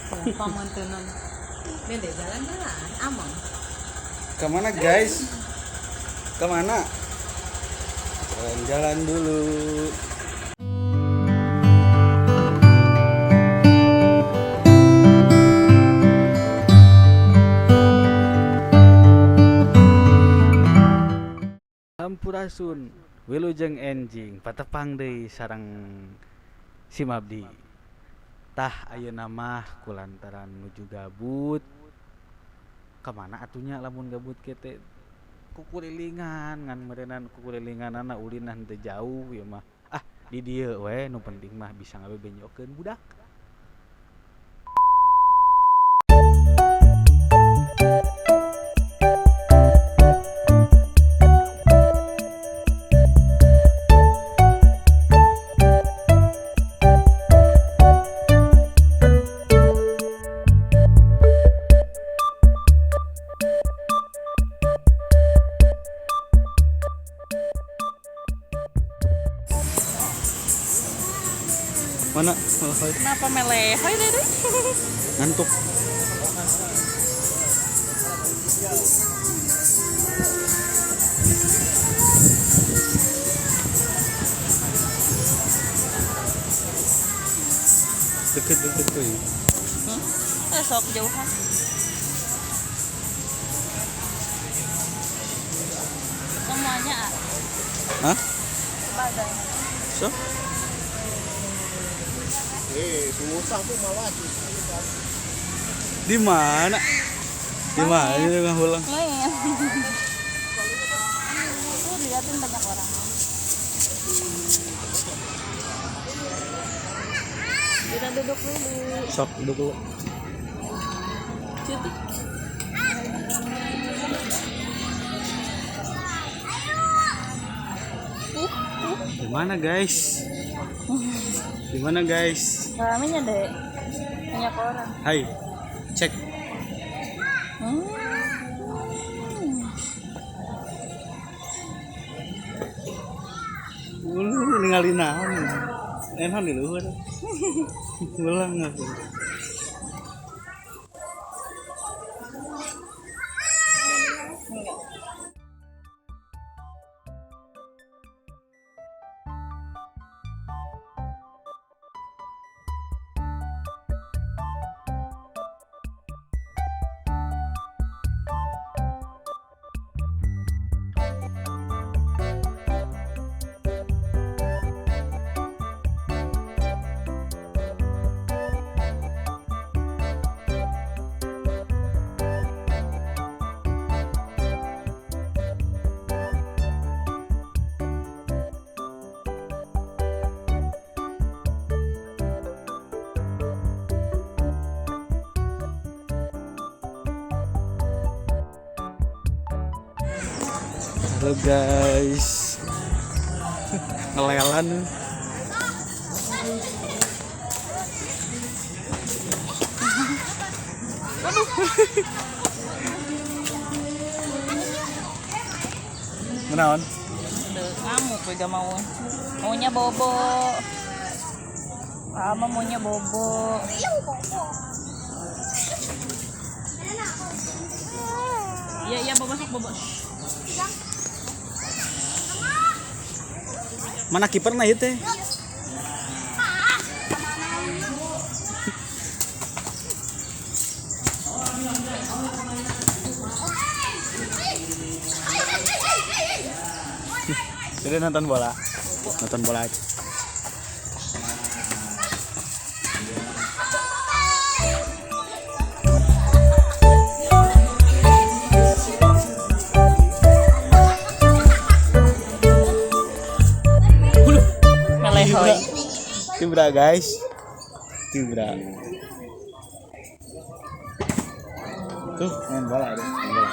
Pamantenan. Beda jalan-jalan, aman. Kemana guys? Kemana? Jalan-jalan dulu. Sampurasun, wilujeng enjing, patepang deui sareng si Mabdi. Tah ayeuna mah kulantaran nuju gabut. Kemana atunya lamun gabut kete? Kukurilingan ngan meureunana kukurilinganana ulinan teu jauh ya mah. Ah, di dieu we nu penting mah bisa ngabebenyokeun budak. Mana? Kenapa melehoy tadi? Ngantuk. Deket tuh. Sok jauhan. Semuanya Hah? bagai. So? Susah tuh malah. Di mana? Di mana ini ngulang? Lumayan. Tuh diliatin banyak orang. Kita duduk dulu. Sok duduk dulu. Cuti. Di mana guys? Di mana guys? Ramenya deh. Banyak orang. Hai. Cek. Ningali naon. Enak di luhur. Ulang aku. Halo guys, ngelelan. Kenaon? Ngamuk juga maunya bobo. Ama maunya bobo. Iya bobo masuk bobo. Mana kiper na ieu teh? Jadi nonton bola aja. Melehoy. Tibra guys. Tibra. Tuh, main bola ada. Main bola.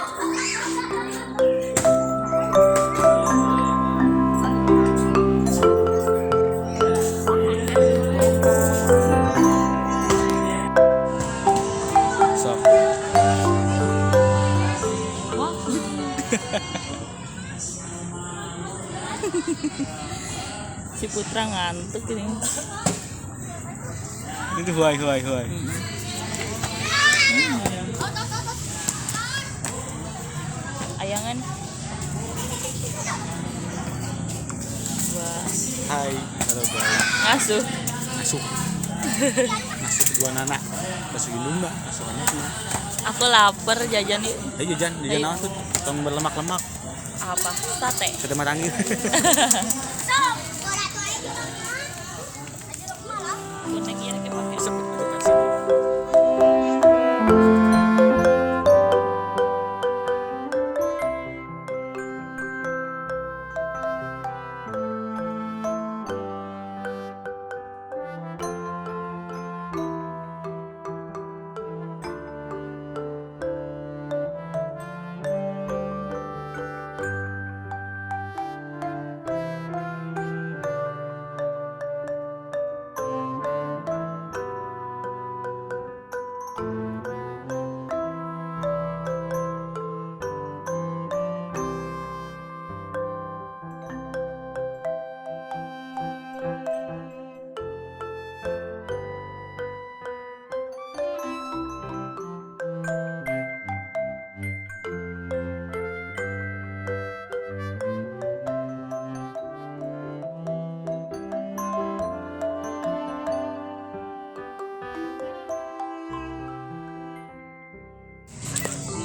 Sok. Si Putra ngantuk ini. Itu huai. Jangan. Wah, Hai, halo guys. ngasuh. Masuk. Masuk dua anak. Masuk indung enggak? Masuk anak semua. Aku lapar jajan yuk. Ayo jajan naon tuh? Tong berlemak-lemak. Apa? Sate. Sate marangi. Kuning ya kayak pakai.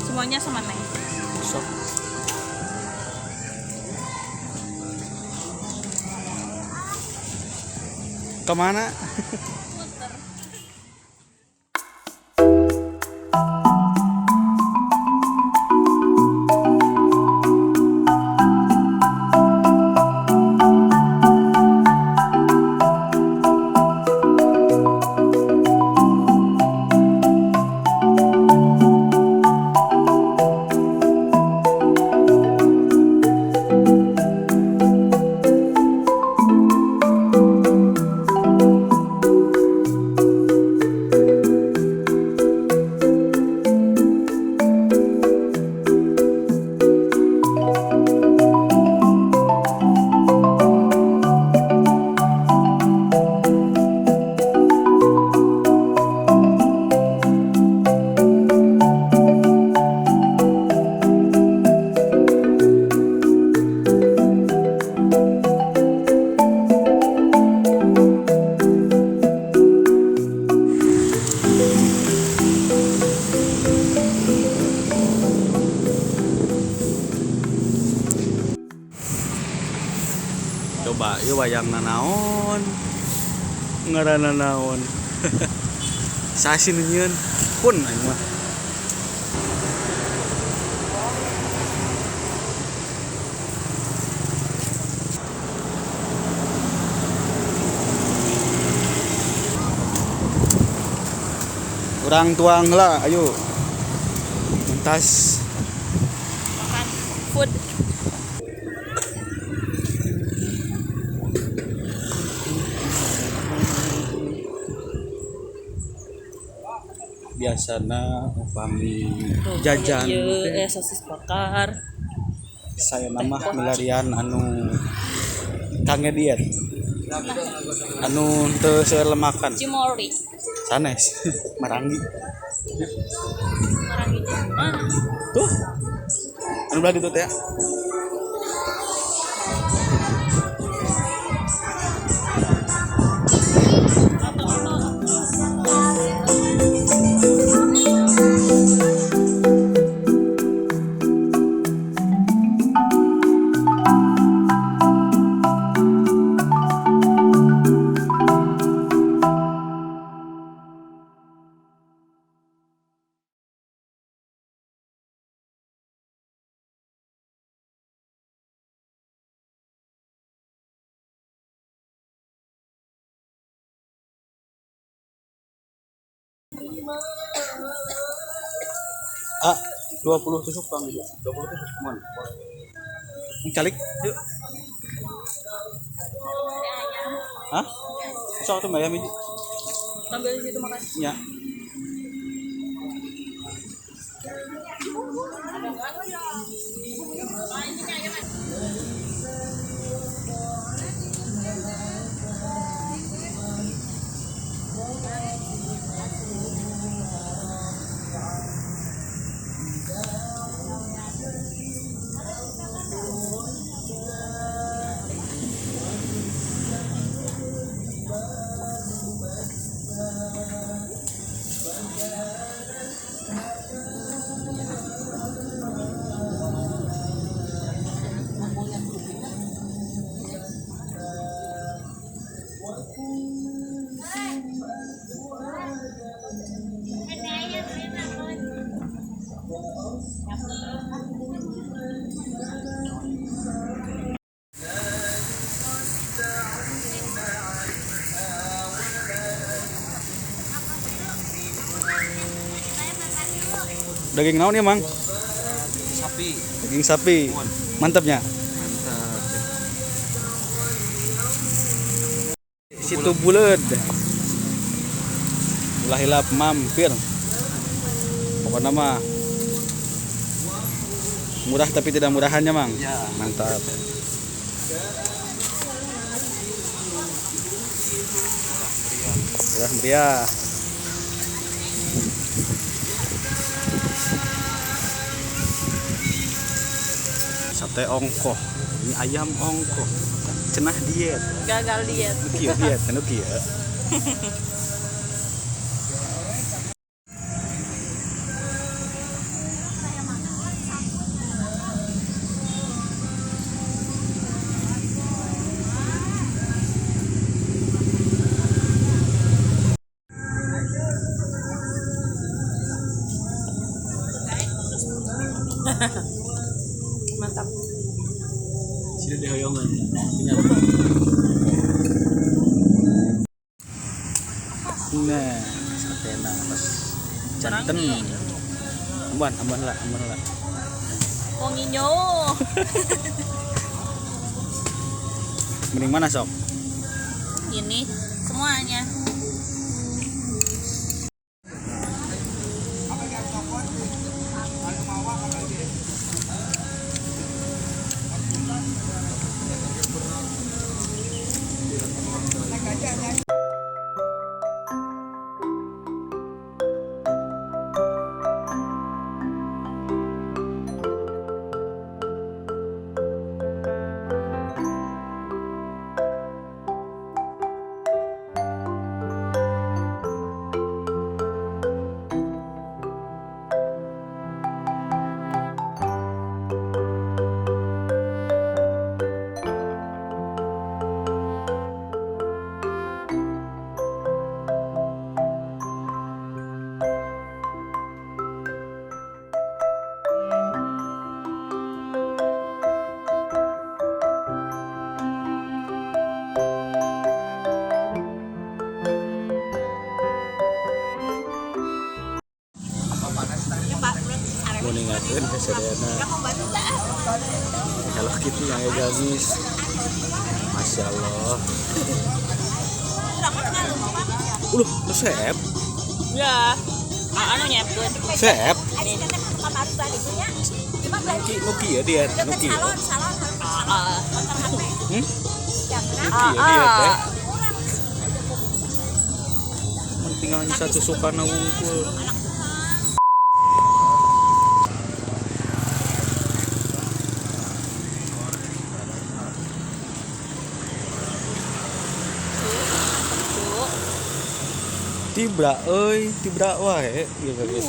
Semuanya sama Neng. Sok. Kemana? Coba yuk wayang nanaon ngaranna naon. Sasin nyeun pun aing mah. Urang tuang lah ayo. Mentas Makan food. biasana upami jajan Iya, sosis bakar. saya nama milarian anu kange diet anu teu seueur lemakan Cimori. sanes marangi Marangi. Mana? tuh anu belah ditu teh ya. Ah, 20 tusuk Bang. 20 tusuk mon. Ini calik. Yuk. Hah? Sok tuh bayam ini. Sambil di situ makan. Ya. Daging naon ya, Mang? Sapi. Daging sapi. Mantapnya. Situ buleud. Ulah hilap mampir. Pokoknya mah murah tapi tidak murahannya, Mang. Ya. Mantap. Murah meriah. Sate ongkoh. Ini ayam ongkoh. Cenah diet. Gagal diet. Kieu diet, anu kieu. Mantap. Sini dihoyongan. Nah, satena pas janten. Aman lah. Oh nginyo. Mending mana sok? Ini semuanya. Mau ningatin kesedeana. Kalau gitu yang gamis. Masya Allah. Sep. Ya. Anu nyepkeun. Sep. Nih. Nuki ya dia. Nuki. Hmm? Ah, Nuki ya dia teh. ah. Tinggalnya satu sukana wungkul. Tibra wae gitu guys.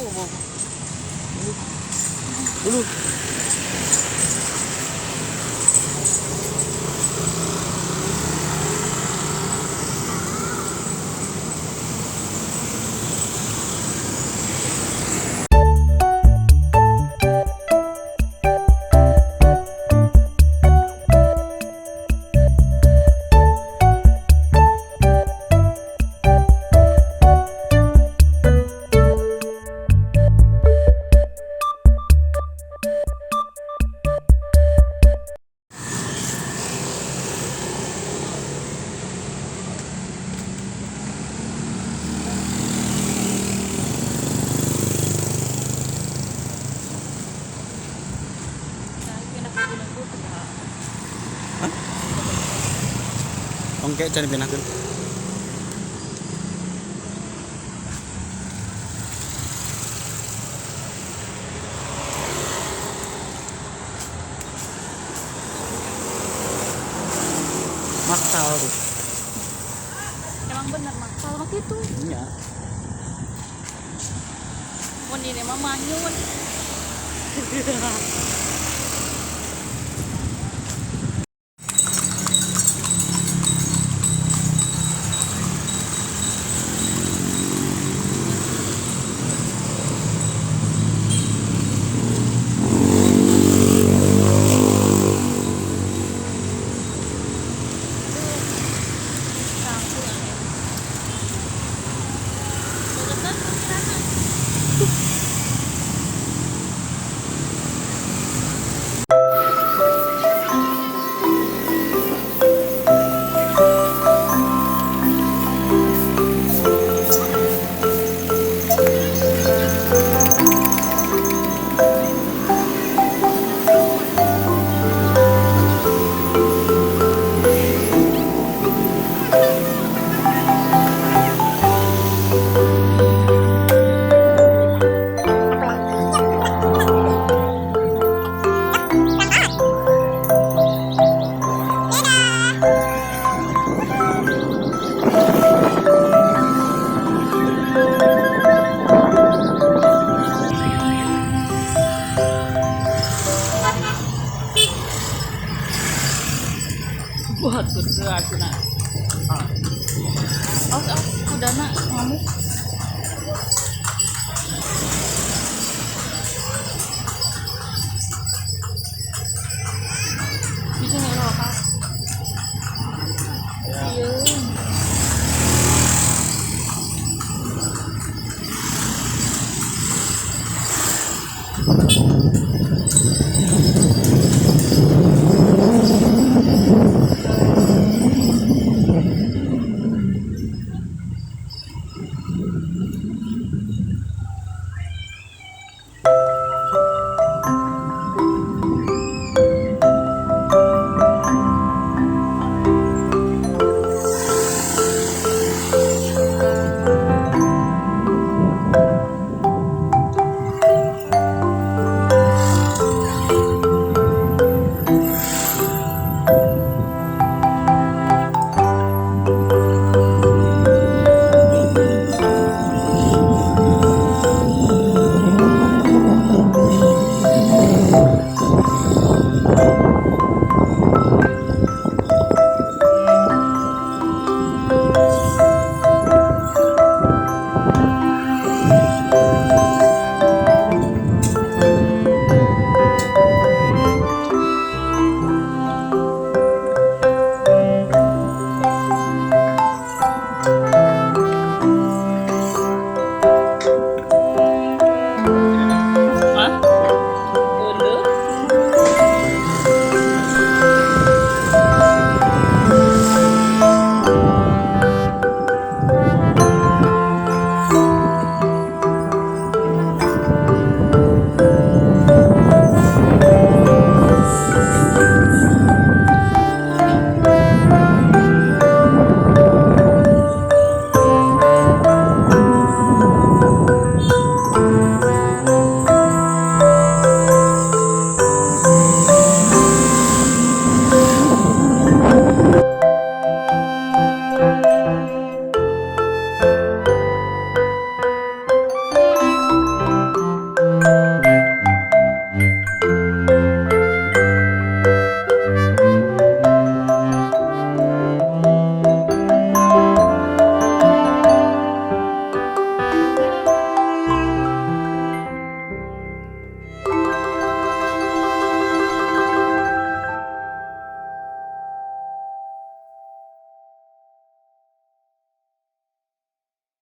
Dulu. Ongke can dipindahkeun. Maktal tuh. Emang bener makal mah gitu. Iya. Mun ini mah manyun.